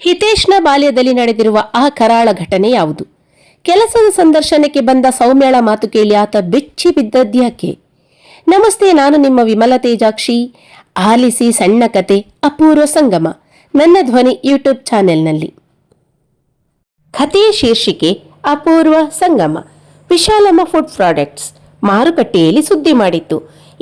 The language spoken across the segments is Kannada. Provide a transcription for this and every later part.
ಹಿತೇಶ್ನ ಬಾಲ್ಯದಲ್ಲಿ ನಡೆದಿರುವ ಆ ಕರಾಳ ಘಟನೆ ಯಾವುದು? ಕೆಲಸದ ಸಂದರ್ಶನಕ್ಕೆ ಬಂದ ಸೌಮ್ಯಳ ಮಾತು ಕೇಳಿ ಆತ ಬೆಚ್ಚಿ ಬಿದ್ದದ್ಯಾಕೆ? ನಮಸ್ತೆ, ನಾನು ನಿಮ್ಮ ವಿಮಲ ತೇಜಾಕ್ಷಿ. ಆಲಿಸಿ ಸಣ್ಣ ಕತೆ ಅಪೂರ್ವ ಸಂಗಮ ನನ್ನ ಧ್ವನಿ ಯೂಟ್ಯೂಬ್ ಚಾನೆಲ್ನಲ್ಲಿ. ಕಥೆಯ ಶೀರ್ಷಿಕೆ ಅಪೂರ್ವ ಸಂಗಮ. ವಿಶಾಲಮ್ಮ ಫುಡ್ ಪ್ರಾಡಕ್ಟ್ಸ್ ಮಾರುಕಟ್ಟೆಯಲ್ಲಿ ಸುದ್ದಿ ಮಾಡಿತ್ತು.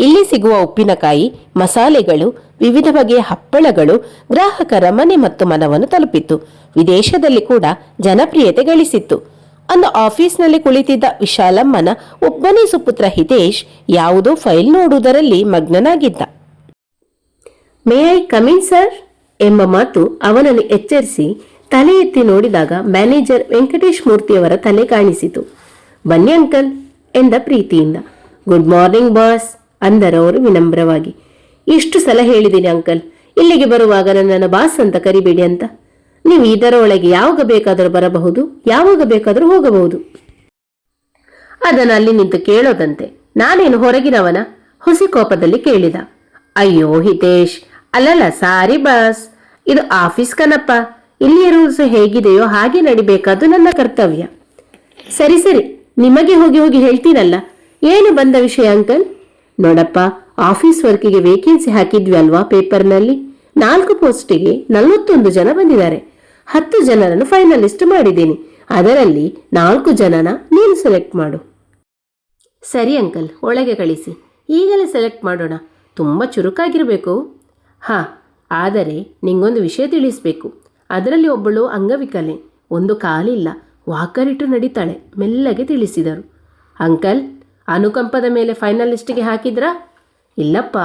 ಇಲ್ಲಿ ಸಿಗುವ ಉಪ್ಪಿನಕಾಯಿ, ಮಸಾಲೆಗಳು, ವಿವಿಧ ಬಗೆಯ ಹಪ್ಪಳಗಳು ಗ್ರಾಹಕರ ಮನೆ ಮತ್ತು ಮನವನ್ನು ತಲುಪಿತ್ತು. ವಿದೇಶದಲ್ಲಿ ಕೂಡ ಜನಪ್ರಿಯತೆ ಗಳಿಸಿತ್ತು. ಅಂದು ಆಫೀಸ್ನಲ್ಲಿ ಕುಳಿತಿದ್ದ ವಿಶಾಲಮ್ಮನ ಒಬ್ಬನೇ ಸುಪುತ್ರ ಹಿತೇಶ್ ಯಾವುದೋ ಫೈಲ್ ನೋಡುವುದರಲ್ಲಿ ಮಗ್ನನಾಗಿದ್ದ. ಮೇ ಐ ಕಮಿನ್ ಸರ್ ಎಂಬ ಮಾತು ಅವನನ್ನು ಎಚ್ಚರಿಸಿ ತಲೆ ಎತ್ತಿ ನೋಡಿದಾಗ ಮ್ಯಾನೇಜರ್ ವೆಂಕಟೇಶ್ ಮೂರ್ತಿಯವರ ತಲೆ ಕಾಣಿಸಿತು. ಬನ್ನಿ ಅಂಕಲ್ ಎಂದ ಪ್ರೀತಿಯಿಂದ. ಗುಡ್ ಮಾರ್ನಿಂಗ್ ಬಾಸ್ ಅಂದರವರು ವಿನಮ್ರವಾಗಿ. ಇಷ್ಟು ಸಲ ಹೇಳಿದ್ದೀನಿ ಅಂಕಲ್, ಇಲ್ಲಿಗೆ ಬರುವಾಗ ನನ್ನನ್ನು ಬಾಸ್ ಅಂತ ಕರಿಬೇಡಿ ಅಂತ. ನೀವು ಇದರ ಒಳಗೆ ಯಾವಾಗ ಬೇಕಾದರೂ ಬರಬಹುದು, ಯಾವಾಗ ಬೇಕಾದರೂ ಹೋಗಬಹುದು. ಅದನ್ನು ಅಲ್ಲಿ ನಿಂತು ಕೇಳೋದಂತೆ. ನಾನೇನು ಹೊರಗಿನವನ? ಹುಸಿ ಕೋಪದಲ್ಲಿ ಕೇಳಿದ. ಅಯ್ಯೋ ಹಿತೇಶ್, ಅಲ್ಲಲ್ಲ, ಸಾರಿ ಬಾಸ್, ಇದು ಆಫೀಸ್ ಕನಪ್ಪ. ಇಲ್ಲಿಯ ರೂಲ್ಸ್ ಹೇಗಿದೆಯೋ ಹಾಗೆ ನಡಿಬೇಕಾದ್ದು ನನ್ನ ಕರ್ತವ್ಯ. ಸರಿ ಸರಿ, ನಿಮಗೆ ಹೋಗಿ ಹೋಗಿ ಹೇಳ್ತೀನಲ್ಲ. ಏನು ಬಂದ ವಿಷಯ ಅಂಕಲ್? ನೋಡಪ್ಪ, ಆಫೀಸ್ ವರ್ಕಿಗೆ ವೇಕೆನ್ಸಿ ಹಾಕಿದ್ವಿ ಅಲ್ವಾ ಪೇಪರ್ನಲ್ಲಿ. 4 ಪೋಸ್ಟಿಗೆ 41 ಜನ ಬಂದಿದ್ದಾರೆ. 10 ಜನರನ್ನು ಫೈನಲಿಸ್ಟ್ ಮಾಡಿದ್ದೀನಿ. ಅದರಲ್ಲಿ 4 ಜನನ ನೀನು ಸೆಲೆಕ್ಟ್ ಮಾಡು. ಸರಿ ಅಂಕಲ್, ಒಳಗೆ ಕಳಿಸಿ. ಈಗಲೇ ಸೆಲೆಕ್ಟ್ ಮಾಡೋಣ. ತುಂಬ ಚುರುಕಾಗಿರಬೇಕು. ಆದರೆ ನಿಂಗೊಂದು ವಿಷಯ ತಿಳಿಸ್ಬೇಕು. ಅದರಲ್ಲಿ ಒಬ್ಬಳು ಅಂಗವಿಕಲೆ, ಒಂದು ಕಾಲಿಲ್ಲ, ವಾಕರಿಟ್ಟು ನಡೀತಾಳೆ, ಮೆಲ್ಲಗೆ ತಿಳಿಸಿದರು. ಅಂಕಲ್, ಅನುಕಂಪದ ಮೇಲೆ ಫೈನಲಿಸ್ಟ್ಗೆ ಹಾಕಿದ್ರಾ? ಇಲ್ಲಪ್ಪ,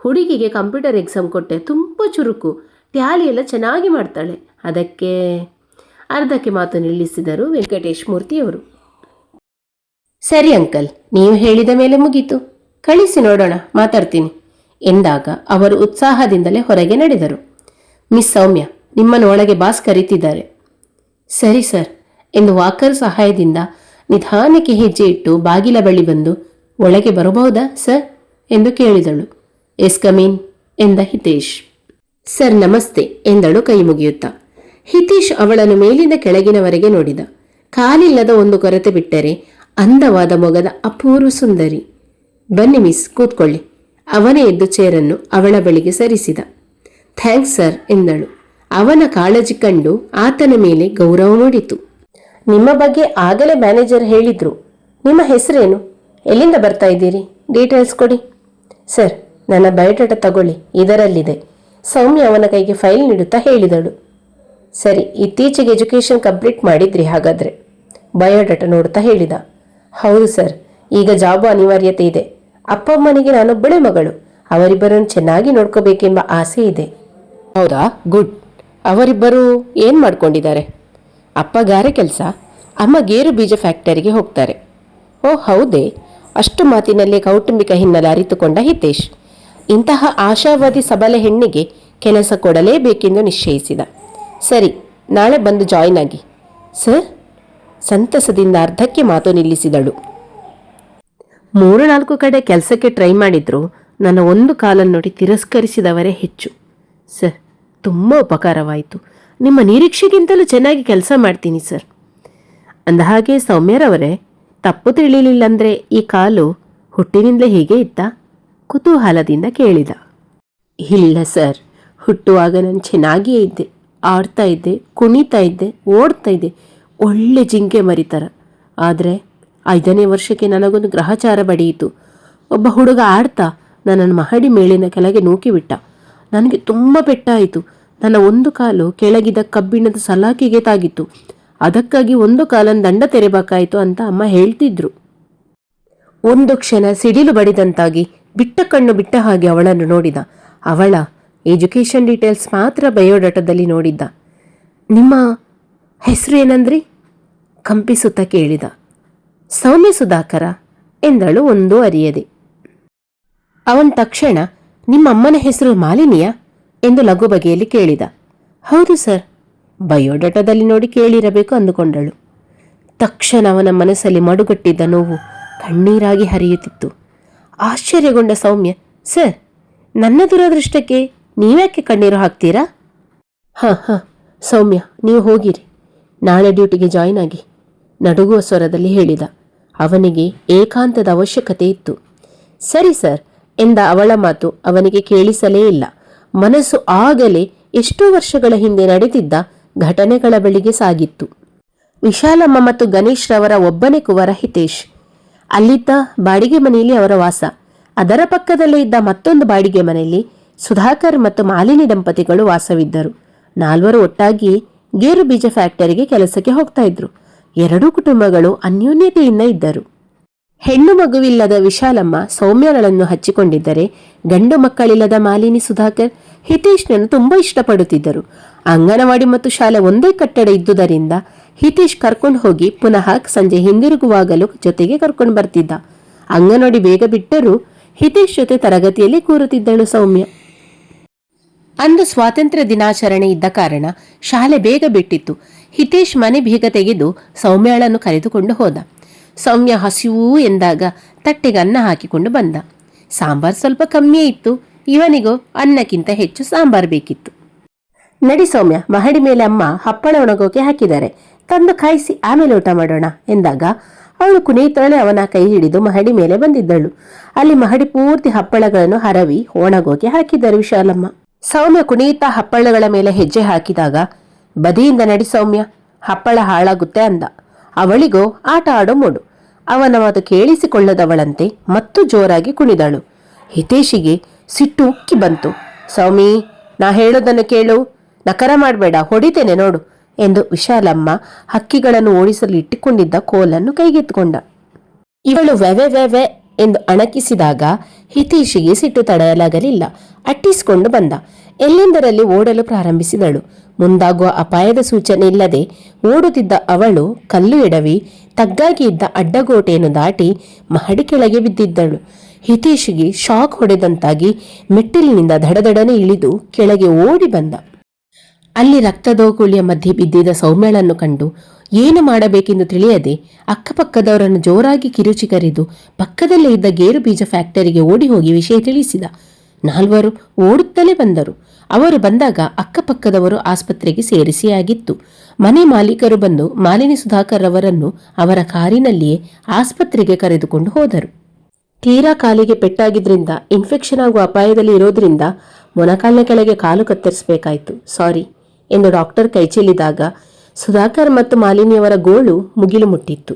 ಹುಡುಗಿಗೆ ಕಂಪ್ಯೂಟರ್ ಎಕ್ಸಾಮ್ ಕೊಟ್ಟೆ, ತುಂಬ ಚುರುಕು, ಟ್ಯಾಲಿ ಎಲ್ಲ ಚೆನ್ನಾಗಿ ಮಾಡ್ತಾಳೆ, ಅದಕ್ಕೆ. ಅರ್ಧಕ್ಕೆ ಮಾತು ನಿಲ್ಲಿಸಿದರು ವೆಂಕಟೇಶ್ ಮೂರ್ತಿಯವರು. ಸರಿ ಅಂಕಲ್, ನೀವು ಹೇಳಿದ ಮೇಲೆ ಮುಗೀತು. ಕಳಿಸಿ ನೋಡೋಣ, ಮಾತಾಡ್ತೀನಿ ಎಂದಾಗ ಅವರು ಉತ್ಸಾಹದಿಂದಲೇ ಹೊರಗೆ ನಡೆದರು. ಮಿಸ್ ಸೌಮ್ಯ, ನಿಮ್ಮನ್ನು ಒಳಗೆ ಬಾಸ್ ಕರೀತಿದ್ದಾರೆ. ಸರಿ ಸರ್ ಎಂದು ವಾಕರ್ ಸಹಾಯದಿಂದ ನಿಧಾನಕ್ಕೆ ಹೆಜ್ಜೆ ಇಟ್ಟು ಬಾಗಿಲ ಬಳಿ ಬಂದು, ಒಳಗೆ ಬರಬಹುದಾ ಸರ್ ಎಂದು ಕೇಳಿದಳು. ಎಸ್ ಕಮೀನ್ ಎಂದ ಹಿತೇಶ್. ಸರ್ ನಮಸ್ತೆ ಎಂದಳು ಕೈ ಮುಗಿಯುತ್ತಾ. ಹಿತೇಶ್ ಅವಳನ್ನು ಮೇಲಿಂದ ಕೆಳಗಿನವರೆಗೆ ನೋಡಿದ. ಕಾಲಿಲ್ಲದ ಒಂದು ಕೊರತೆ ಬಿಟ್ಟರೆ ಅಂದವಾದ ಮೊಗದ ಅಪೂರ್ವ ಸುಂದರಿ. ಬನ್ನಿ ಮಿಸ್, ಕೂತ್ಕೊಳ್ಳಿ. ಅವನೇ ಎದ್ದು ಚೇರನ್ನು ಅವಳ ಬಳಿಗೆ ಸರಿಸಿದ. ಥ್ಯಾಂಕ್ಸ್ ಸರ್ ಎಂದಳು. ಅವನ ಕಾಳಜಿ ಕಂಡು ಆತನ ಮೇಲೆ ಗೌರವ ಮೂಡಿತು. ನಿಮ್ಮ ಬಗ್ಗೆ ಆಗಲೇ ಮ್ಯಾನೇಜರ್ ಹೇಳಿದ್ರು. ನಿಮ್ಮ ಹೆಸರೇನು? ಎಲ್ಲಿಂದ ಬರ್ತಾ ಇದ್ದೀರಿ? ಡೀಟೇಲ್ಸ್ ಕೊಡಿ. ಸರ್, ನನ್ನ ಬಯೋಡಾಟಾ ತಗೊಳ್ಳಿ, ಇದರಲ್ಲಿದೆ. ಸೌಮ್ಯ ಅವನ ಕೈಗೆ ಫೈಲ್ ನೀಡುತ್ತಾ ಹೇಳಿದಳು. ಸರಿ, ಇತ್ತೀಚೆಗೆ ಎಜುಕೇಷನ್ ಕಂಪ್ಲೀಟ್ ಮಾಡಿದ್ರಿ ಹಾಗಾದರೆ? ಬಯೋಡಾಟಾ ನೋಡುತ್ತಾ ಹೇಳಿದ. ಹೌದು ಸರ್, ಈಗ ಜಾಬು ಅನಿವಾರ್ಯತೆ ಇದೆ. ಅಪ್ಪ ಅಮ್ಮನಿಗೆ ನಾನೊಬ್ಬಳೇ ಮಗಳು. ಅವರಿಬ್ಬರನ್ನು ಚೆನ್ನಾಗಿ ನೋಡ್ಕೋಬೇಕೆಂಬ ಆಸೆ ಇದೆ. ಹೌದಾ? ಗುಡ್. ಅವರಿಬ್ಬರು ಏನು ಮಾಡ್ಕೊಂಡಿದ್ದಾರೆ? ಅಪ್ಪ ಗಾರೆ ಕೆಲಸ, ಅಮ್ಮ ಗೇರು ಬೀಜ ಫ್ಯಾಕ್ಟರಿಗೆ ಹೋಗ್ತಾರೆ. ಓ ಹೌದೇ? ಅಷ್ಟು ಮಾತಿನಲ್ಲೇ ಕೌಟುಂಬಿಕ ಹಿನ್ನೆಲೆ ಅರಿತುಕೊಂಡ ಹಿತೇಶ್ ಇಂತಹ ಆಶಾವಾದಿ ಸಬಲ ಹೆಣ್ಣಿಗೆ ಕೆಲಸ ಕೊಡಲೇಬೇಕೆಂದು ನಿಶ್ಚಯಿಸಿದ. ಸರಿ, ನಾಳೆ ಬಂದು ಜಾಯಿನ್ ಆಗಿ. ಸರ್, ಸಂತಸದಿಂದ ಅರ್ಧಕ್ಕೆ ಮಾತು ನಿಲ್ಲಿಸಿದಳು. 3-4 ಕಡೆ ಕೆಲಸಕ್ಕೆ ಟ್ರೈ ಮಾಡಿದ್ರು. ನನ್ನ ಒಂದು ಕಾಲನ್ನು ನೋಡಿ ತಿರಸ್ಕರಿಸಿದವರೇ ಹೆಚ್ಚು. ಸರ್, ತುಂಬ ಉಪಕಾರವಾಯಿತು. ನಿಮ್ಮ ನಿರೀಕ್ಷೆಗಿಂತಲೂ ಚೆನ್ನಾಗಿ ಕೆಲಸ ಮಾಡ್ತೀನಿ ಸರ್. ಅಂದಹಾಗೆ ಸೌಮ್ಯರವರೇ, ತಪ್ಪು ತಿಳಿಲಿಲ್ಲಂದರೆ ಈ ಕಾಲು ಹುಟ್ಟಿನಿಂದಲೇ ಹೀಗೆ ಇತ್ತಾ? ಕುತೂಹಲದಿಂದ ಕೇಳಿದ. ಇಲ್ಲ ಸರ್, ಹುಟ್ಟುವಾಗ ನಾನು ಚೆನ್ನಾಗಿಯೇ ಇದ್ದೆ. ಆಡ್ತಾ ಇದ್ದೆ, ಕುಣಿತಾ ಇದ್ದೆ, ಓಡ್ತಾ ಇದ್ದೆ, ಒಳ್ಳೆ ಜಿಂಕೆ ಮರಿತರ. ಆದರೆ 5ನೇ ವರ್ಷಕ್ಕೆ ನನಗೊಂದು ಗ್ರಹಚಾರ ಬಡಿಯಿತು. ಒಬ್ಬ ಹುಡುಗ ಆಡ್ತಾ ನನ್ನನ್ನು ಮಹಡಿ ಮೇಲಿನ ಕೆಳಗೆ ನೂಕಿಬಿಟ್ಟ. ನನಗೆ ತುಂಬ ಪೆಟ್ಟಾಯಿತು. ನನ್ನ ಒಂದು ಕಾಲು ಕೆಳಗಿದ ಕಬ್ಬಿಣದ ಸಲಾಕೆಗೆ ತಾಗಿತ್ತು. ಅದಕ್ಕಾಗಿ ಒಂದು ಕಾಲನ್ನು ದಂಡ ತೆರೆಬೇಕಾಯಿತು ಅಂತ ಅಮ್ಮ ಹೇಳ್ತಿದ್ರು. ಒಂದು ಕ್ಷಣ ಸಿಡಿಲು ಬಡಿದಂತಾಗಿ ಬಿಟ್ಟ ಕಣ್ಣು ಬಿಟ್ಟ ಹಾಗೆ ಅವಳನ್ನು ನೋಡಿದ. ಅವಳ ಎಜುಕೇಷನ್ ಡೀಟೇಲ್ಸ್ ಮಾತ್ರ ಬಯೋಡಾಟಾದಲ್ಲಿ ನೋಡಿದ್ದ. ನಿಮ್ಮ ಹೆಸರು ಏನಂದ್ರಿ? ಕಂಪಿಸುತ್ತಾ ಕೇಳಿದ. ಸೌಮ್ಯ ಸುಧಾಕರ ಎಂದಳು ಒಂದು ಅರಿಯದೆ. ಅವನ ತಕ್ಷಣ ನಿಮ್ಮ ಅಮ್ಮನ ಹೆಸರು ಮಾಲಿನಿಯಾ ಎಂದು ಲಘು ಬಗೆಯಲ್ಲಿ ಕೇಳಿದ. ಹೌದು ಸರ್, ಬಯೋಡಾಟಾದಲ್ಲಿ ನೋಡಿ ಕೇಳಿರಬೇಕು ಅಂದುಕೊಂಡಳು. ತಕ್ಷಣ ಅವನ ಮನಸ್ಸಲ್ಲಿ ಮಡುಗಟ್ಟಿದ್ದ ನೋವು ಕಣ್ಣೀರಾಗಿ ಹರಿಯುತ್ತಿತ್ತು. ಆಶ್ಚರ್ಯಗೊಂಡ ಸೌಮ್ಯ, ಸರ್, ನನ್ನ ದುರದೃಷ್ಟಕ್ಕೆ ನೀವ್ಯಾಕೆ ಕಣ್ಣೀರು ಹಾಕ್ತೀರಾ? ಸೌಮ್ಯ, ನೀವು ಹೋಗಿರಿ, ನಾಳೆ ಡ್ಯೂಟಿಗೆ ಜಾಯಿನ್ ಆಗಿ, ನಡುಗುವ ಸ್ವರದಲ್ಲಿ ಹೇಳಿದ. ಅವನಿಗೆ ಏಕಾಂತದ ಅವಶ್ಯಕತೆ ಇತ್ತು. ಸರಿ ಸರ್ ಎಂದ ಅವಳ ಮಾತು ಅವನಿಗೆ ಕೇಳಿಸಲೇ ಇಲ್ಲ. ಮನಸ್ಸು ಆಗಲೇ ಎಷ್ಟೋ ವರ್ಷಗಳ ಹಿಂದೆ ನಡೆದಿದ್ದ ಘಟನೆಗಳ ಬಳಿಗೆ ಸಾಗಿತ್ತು. ವಿಶಾಲಮ್ಮ ಮತ್ತು ಗಣೇಶ್ ರವರ ಒಬ್ಬನೇ ಕುವರ ಹಿತೇಶ್. ಅಲ್ಲಿದ್ದ ಬಾಡಿಗೆ ಮನೆಯಲ್ಲಿ ಅವರ ವಾಸ. ಅದರ ಪಕ್ಕದಲ್ಲೇ ಇದ್ದ ಮತ್ತೊಂದು ಬಾಡಿಗೆ ಮನೆಯಲ್ಲಿ ಸುಧಾಕರ್ ಮತ್ತು ಮಾಲಿನಿ ದಂಪತಿಗಳು ವಾಸವಿದ್ದರು. ನಾಲ್ವರು ಒಟ್ಟಾಗಿ ಗೇರು ಬೀಜ ಫ್ಯಾಕ್ಟರಿಗೆ ಕೆಲಸಕ್ಕೆ ಹೋಗ್ತಾ ಇದ್ರು. ಎರಡೂ ಕುಟುಂಬಗಳು ಅನ್ಯೋನ್ಯತೆಯಿಂದ ಇದ್ದರು. ಹೆಣ್ಣು ಮಗುವಿಲ್ಲದ ವಿಶಾಲಮ್ಮ ಸೌಮ್ಯಗಳನ್ನು ಹಚ್ಚಿಕೊಂಡಿದ್ದರೆ, ಗಂಡು ಮಕ್ಕಳಿಲ್ಲದ ಮಾಲಿನಿ ಸುಧಾಕರ್ ಹಿತೇಶ್ನನ್ನು ತುಂಬಾ ಇಷ್ಟಪಡುತ್ತಿದ್ದರು. ಅಂಗನವಾಡಿ ಮತ್ತು ಶಾಲೆ ಒಂದೇ ಕಟ್ಟಡ ಇದ್ದುದರಿಂದ ಹಿತೇಶ್ ಕರ್ಕೊಂಡು ಹೋಗಿ ಪುನಃ ಸಂಜೆ ಹಿಂದಿರುಗುವಾಗಲೂ ಜೊತೆಗೆ ಕರ್ಕೊಂಡು ಬರ್ತಿದ್ದ. ಅಂಗನವಾಡಿ ಬೇಗ ಬಿಟ್ಟರೂ ಹಿತೇಶ್ ಜೊತೆ ತರಗತಿಯಲ್ಲಿ ಕೂರುತ್ತಿದ್ದಳು ಸೌಮ್ಯ. ಅಂದು ಸ್ವಾತಂತ್ರ್ಯ ದಿನಾಚರಣೆ ಇದ್ದ ಕಾರಣ ಶಾಲೆ ಬೇಗ ಬಿಟ್ಟಿತ್ತು. ಹಿತೇಶ್ ಮನೆ ಬೀಗ ತೆಗೆದು ಸೌಮ್ಯಳನ್ನು ಕರೆದುಕೊಂಡು ಹೋದ. ಸೌಮ್ಯ ಹಸಿವು ಎಂದಾಗ ತಟ್ಟೆಗೆ ಅನ್ನ ಹಾಕಿಕೊಂಡು ಬಂದ. ಸಾಂಬಾರ್ ಸ್ವಲ್ಪ ಕಮ್ಮಿಯೇ ಇತ್ತು. ಇವನಿಗೂ ಅನ್ನಕ್ಕಿಂತ ಹೆಚ್ಚು ಸಾಂಬಾರ್ ಬೇಕಿತ್ತು. ನಡಿ ಸೌಮ್ಯ, ಮಹಡಿ ಮೇಲೆ ಅಮ್ಮ ಹಪ್ಪಳ ಒಣಗೋಕೆ ಹಾಕಿದ್ದಾರೆ, ತಂದು ಕಾಯಿಸಿ ಆಮೇಲೆ ಊಟ ಮಾಡೋಣ ಎಂದಾಗ ಅವಳು ಕುಣಿತಳೆ ಅವನ ಕೈ ಹಿಡಿದು ಮಹಡಿ ಮೇಲೆ ಬಂದಿದ್ದಳು. ಅಲ್ಲಿ ಮಹಡಿ ಪೂರ್ತಿ ಹಪ್ಪಳಗಳನ್ನು ಹರವಿ ಒಣಗೋಕೆ ಹಾಕಿದ್ದಾರೆ ವಿಶಾಲಮ್ಮ. ಸೌಮ್ಯ ಕುಣಿಯುತ್ತಾ ಹಪ್ಪಳಗಳ ಮೇಲೆ ಹೆಜ್ಜೆ ಹಾಕಿದಾಗ, ಬದಿಯಿಂದ ನಡಿ ಸೌಮ್ಯ, ಹಪ್ಪಳ ಹಾಳಾಗುತ್ತೆ ಅಂದ. ಅವಳಿಗೋ ಆಟ ಆಡೋ ಮೂಡು. ಅವನ ಮಾತು ಕೇಳಿಸಿಕೊಳ್ಳದವಳಂತೆ ಮತ್ತು ಜೋರಾಗಿ ಕುಣಿದಳು. ಹಿತೇಶಿಗೆ ಸಿಟ್ಟು ಉಕ್ಕಿ ಬಂತು. ಸೌಮಿ, ನಾ ಹೇಳೋದನ್ನು ಕೇಳು, ನಕರ ಮಾಡಬೇಡ, ಹೊಡಿತೇನೆ ನೋಡು ಎಂದು ವಿಶಾಲಮ್ಮ ಹಕ್ಕಿಗಳನ್ನು ಓಡಿಸಲು ಇಟ್ಟುಕೊಂಡಿದ್ದ ಕೋಲನ್ನು ಕೈಗೆತ್ತಿಕೊಂಡ. ಇವಳು ವ್ಯವೆ ವ್ಯವೆ ಎಂದು ಅಣಕಿಸಿದಾಗ ಹಿತೇಶಿಗೆ ಸಿಟ್ಟು ತಡೆಯಲಾಗಲಿಲ್ಲ. ಅಟ್ಟಿಸಿಕೊಂಡು ಬಂದ. ಎಲ್ಲೆಂದರಲ್ಲಿ ಓಡಲು ಪ್ರಾರಂಭಿಸಿದಳು. ಮುಂದಾಗುವ ಅಪಾಯದ ಸೂಚನೆ ಇಲ್ಲದೆ ಓಡುತ್ತಿದ್ದ ಅವಳು ಕಲ್ಲು ಎಡವಿ ತಗ್ಗಾಗಿ ಇದ್ದ ಅಡ್ಡಗೋಟೆಯನ್ನು ದಾಟಿ ಮಹಡಿ ಕೆಳಗೆ ಬಿದ್ದಿದ್ದಳು. ಹಿತೇಶಿಗೆ ಶಾಕ್ ಹೊಡೆದಂತಾಗಿ ಮೆಟ್ಟಿಲಿನಿಂದ ದಡದಡನೆ ಇಳಿದು ಕೆಳಗೆ ಓಡಿ ಬಂದ. ಅಲ್ಲಿ ರಕ್ತದೋಕುಳಿಯ ಮಧ್ಯೆ ಬಿದ್ದಿದ್ದ ಸೌಮ್ಯಳನ್ನು ಕಂಡು ಏನು ಮಾಡಬೇಕೆಂದು ತಿಳಿಯದೆ ಅಕ್ಕಪಕ್ಕದವರನ್ನು ಜೋರಾಗಿ ಕಿರುಚಿ ಕರೆದು ಪಕ್ಕದಲ್ಲೇ ಇದ್ದ ಗೇರು ಬೀಜ ಫ್ಯಾಕ್ಟರಿಗೆ ಓಡಿ ಹೋಗಿ ವಿಷಯ ತಿಳಿಸಿದ. ನಾಲ್ವರು ಓಡುತ್ತಲೇ ಬಂದರು. ಅವರು ಬಂದಾಗ ಅಕ್ಕಪಕ್ಕದವರು ಆಸ್ಪತ್ರೆಗೆ ಸೇರಿಸಿಯಾಗಿತ್ತು. ಮನೆ ಮಾಲೀಕರು ಬಂದು ಮಾಲಿನಿ ಸುಧಾಕರ್ ಅವರನ್ನು ಅವರ ಕಾರಿನಲ್ಲಿಯೇ ಆಸ್ಪತ್ರೆಗೆ ಕರೆದುಕೊಂಡು ಹೋದರು. ತೀರಾ ಕಾಲಿಗೆ ಪೆಟ್ಟಾಗಿದ್ರಿಂದ ಇನ್ಫೆಕ್ಷನ್ ಆಗುವ ಅಪಾಯದಲ್ಲಿ ಇರೋದ್ರಿಂದ ಮೊಣಕಾಲಿನ ಕೆಳಗೆ ಕಾಲು ಕತ್ತರಿಸಬೇಕಾಯಿತು, ಸಾರಿ ಎಂದು ಡಾಕ್ಟರ್ ಕೈಚೆಲ್ಲಿದಾಗ ಸುಧಾಕರ್ ಮತ್ತು ಮಾಲಿನಿಯವರ ಗೋಳು ಮುಗಿಲು ಮುಟ್ಟಿತ್ತು.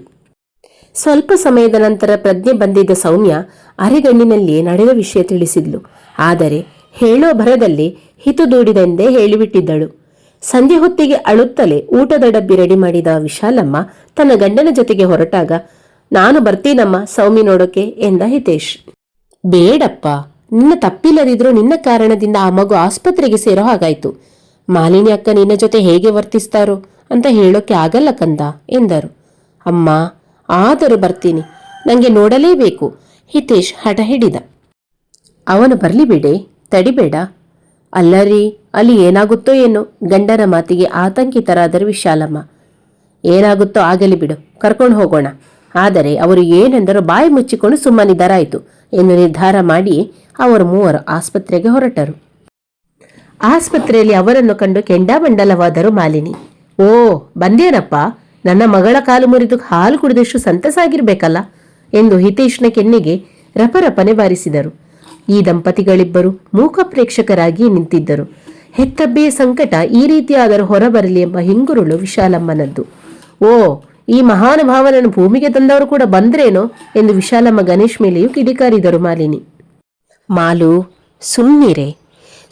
ಸ್ವಲ್ಪ ಸಮಯದ ನಂತರ ಪ್ರಜ್ಞೆ ಬಂದಿದ್ದ ಸೌಮ್ಯ ಅರೆಗಣ್ಣಿನಲ್ಲಿಯೇ ನಡೆದ ವಿಷಯ ತಿಳಿಸಿದ್ಲು. ಆದರೆ ಹೇಳೋ ಭರದಲ್ಲಿ ಹಿತುದೂಡಿದೆಂದೇ ಹೇಳಿಬಿಟ್ಟಿದ್ದಳು. ಸಂಜೆ ಹೊತ್ತಿಗೆ ಅಳುತ್ತಲೇ ಊಟದ ಡಬ್ಬಿ ರೆಡಿ ಮಾಡಿದ ವಿಶಾಲಮ್ಮ ತನ್ನ ಗಂಡನ ಜೊತೆಗೆ ಹೊರಟಾಗ, ನಾನು ಬರ್ತೀನಮ್ಮ ಸೌಮಿ ನೋಡೋಕೆ ಎಂದ ಹಿತೇಶ್. ಬೇಡಪ್ಪ, ನಿನ್ನ ತಪ್ಪಿಲ್ಲದಿದ್ರೂ ನಿನ್ನ ಕಾರಣದಿಂದ ಆ ಮಗು ಆಸ್ಪತ್ರೆಗೆ ಸೇರೋ ಹಾಗಾಯ್ತು. ಮಾಲಿನಿ ಅಕ್ಕ ನಿನ್ನ ಜೊತೆ ಹೇಗೆ ವರ್ತಿಸ್ತಾರೋ ಅಂತ ಹೇಳೋಕೆ ಆಗಲ್ಲ ಕಂದ ಎಂದರು. ಅಮ್ಮ, ಆದರೂ ಬರ್ತೀನಿ, ನನಗೆ ನೋಡಲೇಬೇಕು ಹಿತೇಶ್ ಹಠ ಹಿಡಿದ. ಅವನು ಬರಲಿ ಬಿಡೆ, ತಡಿಬೇಡ. ಅಲ್ಲರಿ, ಅಲ್ಲಿ ಏನಾಗುತ್ತೋ ಏನೋ ಗಂಡನ ಮಾತಿಗೆ ಆತಂಕಿತರಾದರು ವಿಶಾಲಮ್ಮ. ಏನಾಗುತ್ತೋ ಆಗಲಿ ಬಿಡು, ಕರ್ಕೊಂಡು ಹೋಗೋಣ. ಆದರೆ ಅವರು ಏನೆಂದರೂ ಬಾಯಿ ಮುಚ್ಚಿಕೊಂಡು ಸುಮ್ಮನಿದ್ದರಾಯಿತು ಎಂದು ನಿರ್ಧಾರ ಮಾಡಿ ಅವರು ಮೂವರು ಆಸ್ಪತ್ರೆಗೆ ಹೊರಟರು. ಆಸ್ಪತ್ರೆಯಲ್ಲಿ ಅವರನ್ನು ಕಂಡು ಕೆಂಡಾಮಂಡಲವಾದರು ಮಾಲಿನಿ. ಓ, ಬಂದೇನಪ್ಪ, ನನ್ನ ಮಗಳ ಕಾಲು ಮುರಿದು ಹಾಲು ಕುಡಿದಷ್ಟು ಸಂತಸಾಗಿರ್ಬೇಕಲ್ಲ ಎಂದು ಹಿತೇಶ್ನ ಕೆನ್ನೆಗೆ ರಪರಪನೆ ಬಾರಿಸಿದರು. ಈ ದಂಪತಿಗಳಿಬ್ಬರು ಮೂಕ ಪ್ರೇಕ್ಷಕರಾಗಿ ನಿಂತಿದ್ದರು. ಹೆತ್ತಬ್ಬೆಯ ಸಂಕಟ ಈ ರೀತಿಯಾದರೂ ಹೊರಬರಲಿ ಎಂಬ ಹಿಂಗುರುಳು ವಿಶಾಲಮ್ಮನದ್ದು. ಓ, ಈ ಮಹಾನುಭಾವನನ್ನು ಭೂಮಿಗೆ ತಂದವರು ಕೂಡ ಬಂದ್ರೇನೋ ಎಂದು ವಿಶಾಲಮ್ಮ ಗಣೇಶ್ ಮೇಲೆಯೂ ಕಿಡಿಕಾರಿದರು ಮಾಲಿನಿ. ಮಾಲು, ಸುಮ್ಮನಿರೆ.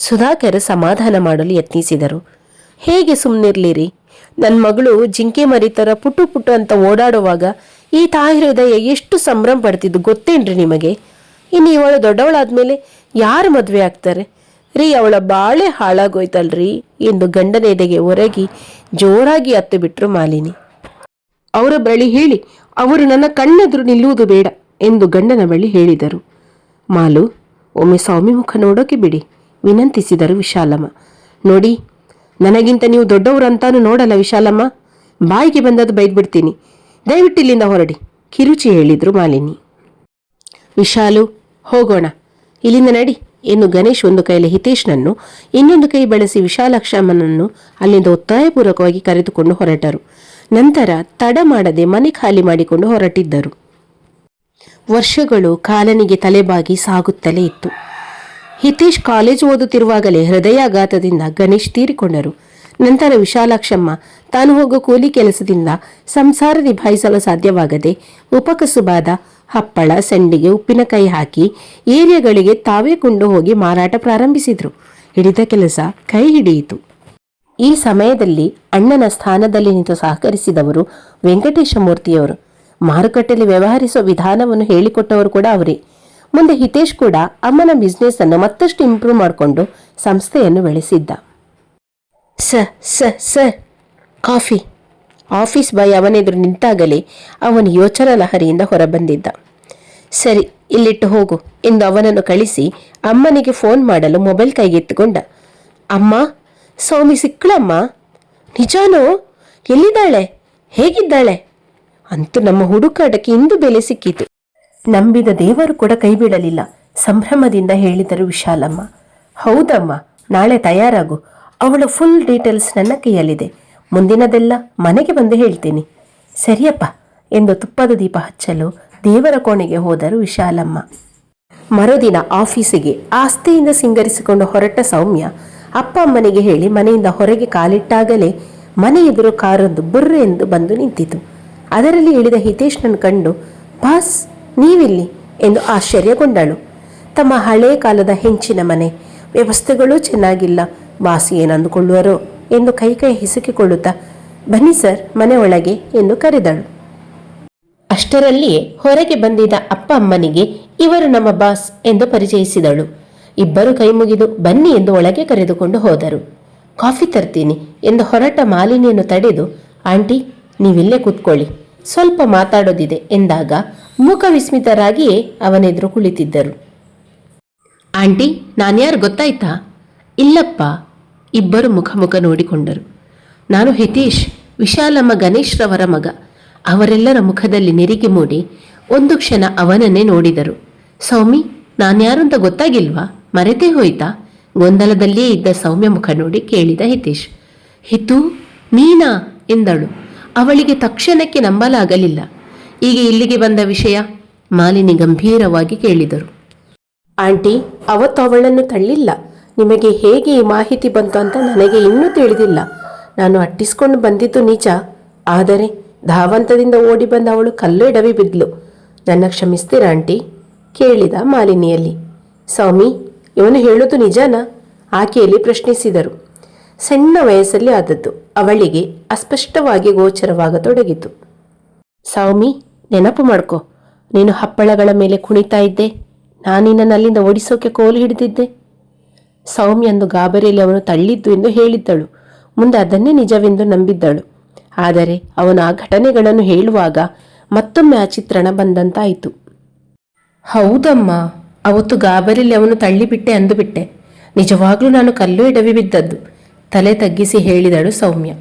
ಸುಧಾಕರ್ ಸಮಾಧಾನ ಮಾಡಲು ಯತ್ನಿಸಿದರು. ಹೇಗೆ ಸುಮ್ಮನಿರ್ಲಿರಿ? ನನ್ನ ಮಗಳು ಜಿಂಕೆ ಮರಿತರ ಪುಟು ಪುಟು ಅಂತ ಓಡಾಡುವಾಗ ಈ ತಾಯಿ ಹೃದಯ ಎಷ್ಟು ಸಂಭ್ರಮ ಪಡ್ತಿದ್ದು ಗೊತ್ತೇನ್ರಿ ನಿಮಗೆ? ಇನ್ನು ಇವಳು ದೊಡ್ಡವಳಾದ್ಮೇಲೆ ಯಾರು ಮದುವೆ ಆಗ್ತಾರೆ ರೀ? ಅವಳ ಬಾಳೆ ಹಾಳಾಗೋಯ್ತಲ್ರಿ ಎಂದು ಗಂಡನ ಎದೆಗೆ ಒರಗಿ ಜೋರಾಗಿ ಹತ್ತು ಬಿಟ್ರು ಮಾಲಿನಿ. ಅವರ ಬಳಿ ಹೇಳಿ ಅವರು ನನ್ನ ಕಣ್ಣೆದುರು ನಿಲ್ಲುವುದು ಬೇಡ ಎಂದು ಗಂಡನ ಬಳಿ ಹೇಳಿದರು. ಮಾಲು, ಒಮ್ಮೆ ಸೌಮ್ಯ ಮುಖ ನೋಡೋಕೆ ಬಿಡಿ ವಿನಂತಿಸಿದರು ವಿಶಾಲಮ್ಮ. ನೋಡಿ, ನನಗಿಂತ ನೀವು ದೊಡ್ಡವರಂತಾನು ನೋಡಲ್ಲ ವಿಶಾಲಮ್ಮ. ಬಾಯಿಗೆ ಬಂದದ್ದು ಬೈದ್ಬಿಡ್ತೀನಿ, ದಯವಿಟ್ಟು ಇಲ್ಲಿಂದ ಹೊರಡಿ ಕಿರುಚಿ ಹೇಳಿದ್ರು ಮಾಲಿನಿ. ವಿಶಾಲು, ಹೋಗೋಣ, ಇಲ್ಲಿಂದ ನಡಿ ಎಂದು ಗಣೇಶ್ ಒಂದು ಕೈಯಲ್ಲಿ ಹಿತೇಶ್ನನ್ನು ಇನ್ನೊಂದು ಕೈ ಬಳಸಿ ವಿಶಾಲಾಕ್ಷಮ್ಮನನ್ನು ಅಲ್ಲಿಂದ ಒತ್ತಾಯಪೂರ್ವಕವಾಗಿ ಕರೆದುಕೊಂಡು ಹೊರಟರು. ನಂತರ ತಡ ಮಾಡದೆ ಮನೆ ಖಾಲಿ ಮಾಡಿಕೊಂಡು ಹೊರಟಿದ್ದರು. ವರ್ಷಗಳು ಕಾಲನಿಗೆ ತಲೆಬಾಗಿ ಸಾಗುತ್ತಲೇ ಇತ್ತು. ಹಿತೇಶ್ ಕಾಲೇಜು ಓದುತ್ತಿರುವಾಗಲೇ ಹೃದಯಾಘಾತದಿಂದ ಗಣೇಶ್ ತೀರಿಕೊಂಡರು. ನಂತರ ವಿಶಾಲಾಕ್ಷಮ್ಮ ತಾನು ಹೋಗೋ ಕೂಲಿ ಕೆಲಸದಿಂದ ಸಂಸಾರ ನಿಭಾಯಿಸಲು ಸಾಧ್ಯವಾಗದೆ ಉಪಕಸುಬಾದ ಹಪ್ಪಳ, ಸಂಡಿಗೆ, ಉಪ್ಪಿನಕಾಯಿ ಹಾಕಿ ಏರಿಯಾಗಳಿಗೆ ತಾವೇ ಕೊಂಡು ಹೋಗಿ ಮಾರಾಟ ಪ್ರಾರಂಭಿಸಿದ್ರು. ಹಿಡಿದ ಕೆಲಸ ಕೈ ಹಿಡಿಯಿತು. ಈ ಸಮಯದಲ್ಲಿ ಅಣ್ಣನ ಸ್ಥಾನದಲ್ಲಿ ನಿಂತು ಸಹಕರಿಸಿದವರು ವೆಂಕಟೇಶಮೂರ್ತಿಯವರು. ಮಾರುಕಟ್ಟೆಯಲ್ಲಿ ವ್ಯವಹರಿಸುವ ವಿಧಾನವನ್ನು ಹೇಳಿಕೊಟ್ಟವರು ಕೂಡ ಅವರೇ. ಮುಂದೆ ಹಿತೇಶ್ ಕೂಡ ಅಮ್ಮನ ಬಿಸ್ನೆಸ್ ಅನ್ನು ಮತ್ತಷ್ಟು ಇಂಪ್ರೂವ್ ಮಾಡಿಕೊಂಡು ಸಂಸ್ಥೆಯನ್ನು ಬೆಳೆಸಿದ್ದ. Sir coffee. ಆಫೀಸ್ ಬಾಯ್ ಅವನೆದುರು ನಿಂತಾಗಲೇ ಅವನು ಯೋಚನಾ ಲಹರಿಯಿಂದ ಹೊರಬಂದಿದ್ದ. ಸರಿ, ಇಲ್ಲಿಟ್ಟು ಹೋಗು ಎಂದು ಅವನನ್ನು ಕಳಿಸಿ ಅಮ್ಮನಿಗೆ ಫೋನ್ ಮಾಡಲು ಮೊಬೈಲ್ ಕೈಗೆತ್ತಿಕೊಂಡ. ಅಮ್ಮ, ಸೌಮಿ ಸಿಕ್ಕಳಮ್ಮ? ನಿಜಾನೋ? ಎಲ್ಲಿದ್ದಾಳೆ? ಹೇಗಿದ್ದಾಳೆ? ಅಂತೂ ನಮ್ಮ ಹುಡುಕಾಟಕ್ಕೆ ಇಂದು ಬೆಲೆ ಸಿಕ್ಕಿತು. ನಂಬಿದ ದೇವರು ಕೂಡ ಕೈ ಬಿಡಲಿಲ್ಲ, ಸಂಭ್ರಮದಿಂದ ಹೇಳಿದರು ವಿಶಾಲಮ್ಮ. ಹೌದಮ್ಮ, ನಾಳೆ ತಯಾರಾಗು. ಅವಳ ಫುಲ್ ಡೀಟೇಲ್ಸ್ ನನ್ನ ಕೈಯಲ್ಲಿದೆ. ಮುಂದಿನದೆಲ್ಲ ಮನೆಗೆ ಬಂದು ಹೇಳ್ತೀನಿ. ಸರಿಯಪ್ಪ ಎಂದು ತುಪ್ಪದ ದೀಪ ಹಚ್ಚಲು ದೇವರ ಕೋಣೆಗೆ ಹೋದರು ವಿಶಾಲಮ್ಮ. ಮರುದಿನ ಆಫೀಸಿಗೆ ಆಸ್ತಿಯಿಂದ ಸಿಂಗರಿಸಿಕೊಂಡು ಹೊರಟ ಸೌಮ್ಯ ಅಪ್ಪ ಅಮ್ಮನಿಗೆ ಹೇಳಿ ಮನೆಯಿಂದ ಹೊರಗೆ ಕಾಲಿಟ್ಟಾಗಲೇ ಮನೆ ಎದುರು ಕಾರೊಂದು ಬುರ್ರೆ ಎಂದು ಬಂದು ನಿಂತಿತು. ಅದರಲ್ಲಿ ಇಳಿದ ಹಿತೇಶ್ನನ್ನು ಕಂಡು, ಬಾಸ್ ನೀವಿಲ್ಲಿ ಎಂದು ಆಶ್ಚರ್ಯಗೊಂಡಳು. ತಮ್ಮ ಹಳೆಯ ಕಾಲದ ಹೆಂಚಿನ ಮನೆ, ವ್ಯವಸ್ಥೆಗಳೂ ಚೆನ್ನಾಗಿಲ್ಲ, ಬಾಸ್ ಏನಂದುಕೊಳ್ಳುವರೋ ಎಂದು ಕೈ ಹಿಸುಕಿಕೊಳ್ಳುತ್ತಾ, ಬನ್ನಿ ಸರ್ ಮನೆ ಒಳಗೆ ಎಂದು ಕರೆದಳು. ಅಷ್ಟರಲ್ಲಿಯೇ ಹೊರಗೆ ಬಂದಿದ್ದ ಅಪ್ಪ ಅಮ್ಮನಿಗೆ ಇವರು ನಮ್ಮ ಬಾಸ್ ಎಂದು ಪರಿಚಯಿಸಿದಳು. ಇಬ್ಬರು ಕೈ ಮುಗಿದು ಬನ್ನಿ ಎಂದು ಒಳಗೆ ಕರೆದುಕೊಂಡು ಹೋದರು. ಕಾಫಿ ತರ್ತೀನಿ ಎಂದು ಹೊರಟ ಮಾಲಿನಿಯನ್ನು ತಡೆದು, ಆಂಟಿ ನೀವಿಲ್ಲೇ ಕೂತ್ಕೊಳ್ಳಿ, ಸ್ವಲ್ಪ ಮಾತಾಡೋದಿದೆ ಎಂದಾಗ ಮುಖ ವಿಸ್ಮಿತರಾಗಿಯೇ ಅವನೆದುರು ಕುಳಿತಿದ್ದರು. ಆಂಟಿ, ನಾನ್ಯಾರು ಗೊತ್ತಾಯ್ತಾ? ಇಲ್ಲಪ್ಪ. ಇಬ್ಬರು ಮುಖ ನೋಡಿಕೊಂಡರು. ನಾನು ಹಿತೇಶ್, ವಿಶಾಲಮ್ಮ ಗಣೇಶ್ರವರ ಮಗ. ಅವರೆಲ್ಲರ ಮುಖದಲ್ಲಿ ನೆರಿಗೆ ಮೂಡಿ ಒಂದು ಕ್ಷಣ ಅವನನ್ನೇ ನೋಡಿದರು. ಸೌಮಿ, ನಾನ್ಯಾರು ಅಂತ ಗೊತ್ತಾಗಿಲ್ವಾ? ಮರೆತೇ ಹೋಯ್ತಾ? ಗೊಂದಲದಲ್ಲಿಯೇ ಇದ್ದ ಸೌಮ್ಯ ಮುಖ ನೋಡಿ ಕೇಳಿದ ಹಿತೇಶ್. ಹಿತು, ನೀನಾ ಎಂದಳು. ಅವಳಿಗೆ ತಕ್ಷಣಕ್ಕೆ ನಂಬಲಾಗಲಿಲ್ಲ. ಈಗ ಇಲ್ಲಿಗೆ ಬಂದ ವಿಷಯ? ಮಾಲಿನಿ ಗಂಭೀರವಾಗಿ ಕೇಳಿದರು. ಆಂಟಿ, ಅವತ್ತು ಅವಳನ್ನು ತಳ್ಳಿಲ್ಲ. ನಿಮಗೆ ಹೇಗೆ ಈ ಮಾಹಿತಿ ಬಂತು ಅಂತ ನನಗೆ ಇನ್ನೂ ತಿಳಿದಿಲ್ಲ. ನಾನು ಅಟ್ಟಿಸ್ಕೊಂಡು ಬಂದಿದ್ದು ನಿಜ, ಆದರೆ ಧಾವಂತದಿಂದ ಓಡಿ ಬಂದ ಅವಳು ಕಲ್ಲು ಎಡವಿ ಬಿದ್ಲು. ನನ್ನ ಕ್ಷಮಿಸ್ತೀರಾ ಆಂಟಿ ಕೇಳಿದ ಮಾಲಿನಿಯಲ್ಲಿ. ಸೌಮಿ, ಇವನು ಹೇಳೋದು ನಿಜನಾ? ಆಕೆಯಲ್ಲಿ ಪ್ರಶ್ನಿಸಿದರು. ಸಣ್ಣ ವಯಸ್ಸಲ್ಲಿ ಆದದ್ದು ಅವಳಿಗೆ ಅಸ್ಪಷ್ಟವಾಗಿ ಗೋಚರವಾಗತೊಡಗಿತು. ಸೌಮಿ, ನೆನಪು ಮಾಡ್ಕೊ, ನೀನು ಹಪ್ಪಳಗಳ ಮೇಲೆ ಕುಣಿತಾ ಇದ್ದೆ, ನಾನಿನ್ನ ಅಲ್ಲಿಂದ ಓಡಿಸೋಕೆ ಕೋಲು ಹಿಡಿದಿದ್ದೆ. ಸೌಮ್ಯಂದು ಗಾಬರಿಯಲ್ಲಿ ಅವನು ತಳ್ಳಿದ್ದು ಎಂದು ಹೇಳಿದ್ದಳು. ಮುಂದೆ ಅದನ್ನೇ ನಿಜವೆಂದು ನಂಬಿದ್ದಳು. ಆದರೆ ಅವನು ಆ ಘಟನೆಗಳನ್ನು ಹೇಳುವಾಗ ಮತ್ತೊಮ್ಮೆ ಆ ಚಿತ್ರಣ ಬಂದಂತಾಯಿತು. ಹೌದಮ್ಮ, ಅವತ್ತು ಗಾಬರಿಯಲ್ಲಿ ಅವನು ತಳ್ಳಿಬಿಟ್ಟೆ ಅಂದುಬಿಟ್ಟೆ. ನಿಜವಾಗ್ಲೂ ನಾನು ಕಲ್ಲು ಎಡವಿ ಬಿದ್ದದ್ದು, ತಲೆ ತಗ್ಗಿಸಿ ಹೇಳಿದಳು ಸೌಮ್ಯ.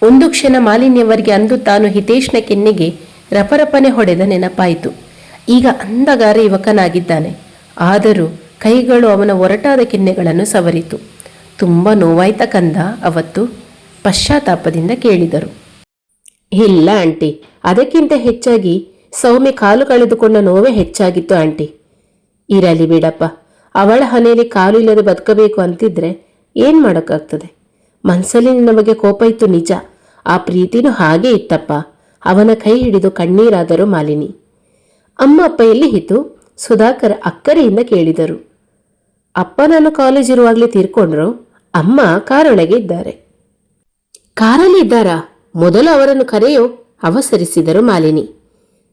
ಒಂದು ಕ್ಷಣ ಮಾಲಿನ್ಯವರಿಗೆ ಅಂದು ತಾನು ಹಿತೇಶ್ನ ಕೆನ್ನೆಗೆ ರಪರಪನೆ ಹೊಡೆದ ನೆನಪಾಯಿತು. ಈಗ ಅಂದಗಾರ ಯುವಕನಾಗಿದ್ದಾನೆ, ಆದರೂ ಕೈಗಳು ಅವನ ಒರಟಾದ ಕೆನ್ನೆಗಳನ್ನು ಸವರಿತು. ತುಂಬ ನೋವಾಯ್ತ ಕಂದ ಅವತ್ತು? ಪಶ್ಚಾತ್ತಾಪದಿಂದ ಕೇಳಿದರು. ಇಲ್ಲ ಆಂಟಿ, ಅದಕ್ಕಿಂತ ಹೆಚ್ಚಾಗಿ ಸೌಮ್ಯ ಕಾಲು ಕಳೆದುಕೊಂಡ ನೋವೇ ಹೆಚ್ಚಾಗಿತ್ತು ಆಂಟಿ. ಇರಲಿ ಬಿಡಪ್ಪ, ಅವಳ ಹನೆಯಲ್ಲಿ ಕಾಲು ಇಲ್ಲದೆ ಬದುಕಬೇಕು ಅಂತಿದ್ರೆ ಏನು ಮಾಡೋಕ್ಕಾಗ್ತದೆ? ಮನಸ್ಸಲ್ಲಿ ನಿನ್ನ ಬಗ್ಗೆ ಕೋಪ ಇತ್ತು ನಿಜ, ಆ ಪ್ರೀತಿನೂ ಹಾಗೇ ಇತ್ತಪ್ಪ. ಅವನ ಕೈ ಹಿಡಿದು ಕಣ್ಣೀರಾದರು ಮಾಲಿನಿ. ಅಮ್ಮ ಅಪ್ಪ ಎಲ್ಲಿ ಹಿತು? ಸುಧಾಕರ್ ಅಕ್ಕರೆಯಿಂದ ಕೇಳಿದರು. ಅಪ್ಪ ನಾನು ಕಾಲೇಜ್ ಇರುವಾಗಲೇ ತೀರ್ಕೊಂಡ್ರು, ಅಮ್ಮ ಕಾರೊಳಗೆ ಇದ್ದಾರೆ. ಕಾರಲ್ಲಿ ಇದ್ದಾರಾ? ಮೊದಲು ಅವರನ್ನು ಕರೆಯೋ ಅವಸರಿಸಿದರು ಮಾಲಿನಿ.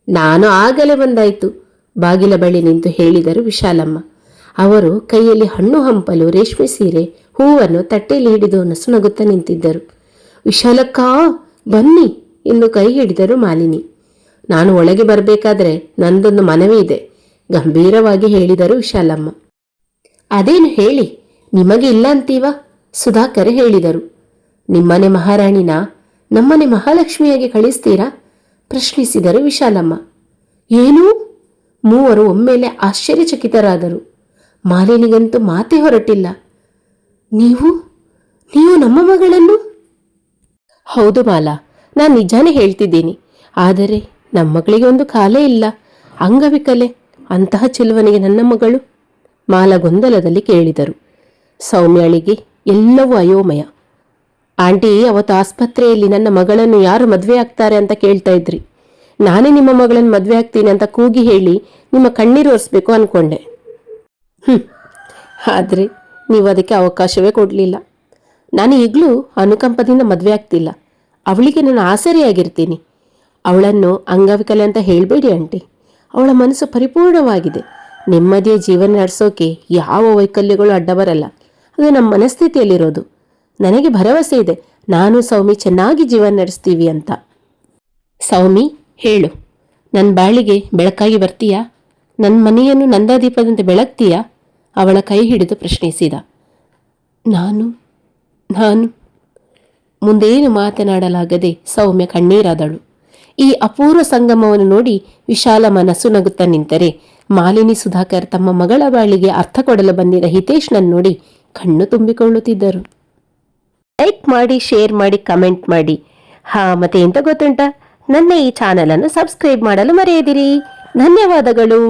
ನಾನು ಆಗಲೇ ಬಂದಾಯಿತು, ಬಾಗಿಲ ಬಳಿ ನಿಂತು ಹೇಳಿದರು ವಿಶಾಲಮ್ಮ. ಅವರು ಕೈಯಲ್ಲಿ ಹಣ್ಣು ಹಂಪಲು, ರೇಷ್ಮೆ ಸೀರೆ, ಹೂವನ್ನು ತಟ್ಟೆಯಲ್ಲಿ ಹಿಡಿದು ನಸುನಗುತ್ತಾ ನಿಂತಿದ್ದರು. ವಿಶಾಲಕ್ಕ ಬನ್ನಿ ಎಂದು ಕೈ ಹಿಡಿದರು ಮಾಲಿನಿ. ನಾನು ಒಳಗೆ ಬರಬೇಕಾದ್ರೆ ನಂದೊಂದು ಮನವಿ ಇದೆ, ಗಂಭೀರವಾಗಿ ಹೇಳಿದರು ವಿಶಾಲಮ್ಮ. ಅದೇನು ಹೇಳಿ, ನಿಮಗೆ ಇಲ್ಲ ಅಂತೀವ? ಸುಧಾಕರ್ ಹೇಳಿದರು. ನಿಮ್ಮನೆ ಮಹಾರಾಣಿನ ನಮ್ಮನೆ ಮಹಾಲಕ್ಷ್ಮಿಯಾಗಿ ಕಳಿಸ್ತೀರಾ? ಪ್ರಶ್ನಿಸಿದರು ವಿಶಾಲಮ್ಮ. ಏನೂ? ಮೂವರು ಒಮ್ಮೆಲೆ ಆಶ್ಚರ್ಯಚಕಿತರಾದರು. ಮಾಲಿನಿಗಂತೂ ಮಾತೇ ಹೊರಟಿಲ್ಲ. ನೀವು ನೀವು ನಮ್ಮ ಮಗಳನ್ನು? ಹೌದು ಮಾಲಾ, ನಾನು ನಿಜಾನೇ ಹೇಳ್ತಿದ್ದೀನಿ. ಆದರೆ ನಮ್ಮ ಮಗಳಿಗೆ ಒಂದು ಕಾಲೇ ಇಲ್ಲ, ಅಂಗವಿಕಲೆ. ಅಂತಹ ಚೆಲುವನಿಗೆ ನನ್ನ ಮಗಳು? ಮಾಲಾ ಗೊಂದಲದಲ್ಲಿ ಕೇಳಿದರು. ಸೌಮ್ಯಾಳಿಗೆ ಎಲ್ಲವೂ ಅಯೋಮಯ. ಆಂಟಿ, ಅವತ್ತು ಆಸ್ಪತ್ರೆಯಲ್ಲಿ ನನ್ನ ಮಗಳನ್ನು ಯಾರು ಮದುವೆ ಆಗ್ತಾರೆ ಅಂತ ಕೇಳ್ತಾ ಇದ್ರಿ. ನಾನೇ ನಿಮ್ಮ ಮಗಳನ್ನು ಮದುವೆ ಆಗ್ತೀನಿ ಅಂತ ಕೂಗಿ ಹೇಳಿ ನಿಮ್ಮ ಕಣ್ಣೀರು ಒರೆಸ್ಬೇಕು ಅಂದ್ಕೊಂಡೆ. ಆದರೆ ನೀವು ಅದಕ್ಕೆ ಅವಕಾಶವೇ ಕೊಡಲಿಲ್ಲ. ನಾನು ಈಗಲೂ ಅನುಕಂಪದಿಂದ ಮದುವೆ ಆಗ್ತಿಲ್ಲ. ಅವಳಿಗೆ ನಾನು ಆಸರೆಯಾಗಿರ್ತೀನಿ. ಅವಳನ್ನು ಅಂಗವಿಕಲೆ ಅಂತ ಹೇಳಬೇಡಿ ಆಂಟಿ. ಅವಳ ಮನಸ್ಸು ಪರಿಪೂರ್ಣವಾಗಿದೆ. ನೆಮ್ಮದಿಯ ಜೀವನ ನಡೆಸೋಕೆ ಯಾವ ವೈಕಲ್ಯಗಳು ಅಡ್ಡ ಬರಲ್ಲ. ಅದು ನಮ್ಮ ಮನಸ್ಥಿತಿಯಲ್ಲಿರೋದು. ನನಗೆ ಭರವಸೆ ಇದೆ, ನಾನು ಸೌಮಿ ಚೆನ್ನಾಗಿ ಜೀವನ ನಡೆಸ್ತೀವಿ ಅಂತ. ಸೌಮಿ, ಹೇಳು, ನನ್ನ ಬಾಳಿಗೆ ಬೆಳಕಾಗಿ ಬರ್ತೀಯಾ? ನನ್ನ ಮನೆಯನ್ನು ನಂದಾದೀಪದಂತೆ ಬೆಳಗ್ತೀಯಾ? ಅವಳ ಕೈ ಹಿಡಿದು ಪ್ರಶ್ನಿಸಿದ. ನಾನು ಮುಂದೇನು ಮಾತನಾಡಲಾಗದೆ ಸೌಮ್ಯ ಕಣ್ಣೀರಾದಳು. ಈ ಅಪೂರ್ವ ಸಂಗಮವನ್ನು ನೋಡಿ ವಿಶಾಲ ಮನಸ್ಸು ನಗುತ್ತಾ ನಿಂತರೆ ಮಾಲಿನಿ ಸುಧಾಕರ್ ತಮ್ಮ ಮಗಳ ಬಾಳಿಗೆ ಅರ್ಥ ಕೊಡಲು ಬಂದಿದ್ದ ಹಿತೇಶ್ನನ್ನು ನೋಡಿ ಕಣ್ಣು ತುಂಬಿಕೊಳ್ಳುತ್ತಿದ್ದರು. ಲೈಕ್ ಮಾಡಿ, ಶೇರ್ ಮಾಡಿ, ಕಮೆಂಟ್ ಮಾಡಿ. ಮತ್ತೆ ಎಂತ ಗೊತ್ತುಂಟಾ, ನನ್ನ ಈ ಚಾನಲನ್ನು ಸಬ್ಸ್ಕ್ರೈಬ್ ಮಾಡಲು ಮರೆಯದಿರಿ. ಧನ್ಯವಾದಗಳು.